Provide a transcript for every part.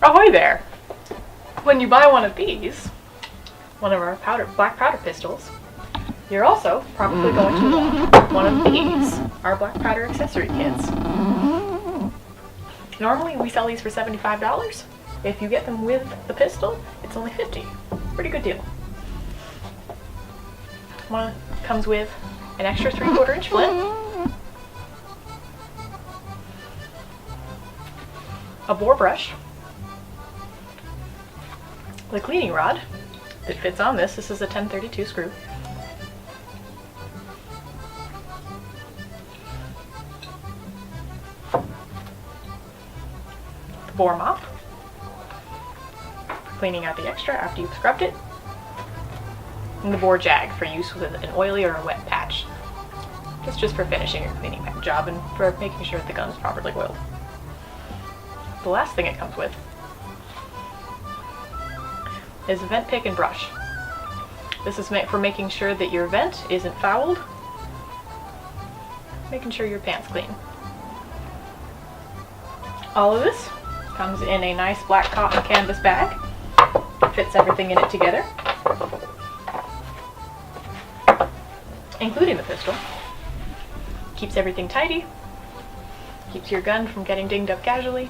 Ahoy there! When you buy one of these, one of our black powder pistols, you're also probably going to want one of these, our black powder accessory kits. Normally we sell these for $75. If you get them with the pistol, it's only $50. Pretty good deal. One comes with an extra 3/4 inch flint, a bore brush, the cleaning rod that fits on this. This is a 1032 screw. The bore mop, for cleaning out the extra after you've scrubbed it. And the bore jag for use with an oily or a wet patch. Just for finishing your cleaning job and for making sure the gun's properly oiled. The last thing it comes with is a vent pick and brush. This is meant for making sure that your vent isn't fouled, making sure your pant's clean. All of this comes in a nice black cotton canvas bag. Fits everything in it together, including the pistol. Keeps everything tidy, keeps your gun from getting dinged up casually,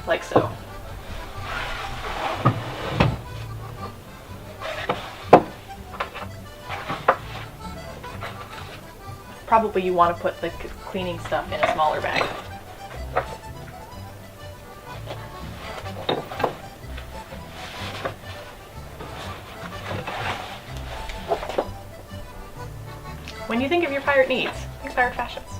like so. Probably you want to put the cleaning stuff in a smaller bag. When you think of your pirate needs, think Pirate Fashions.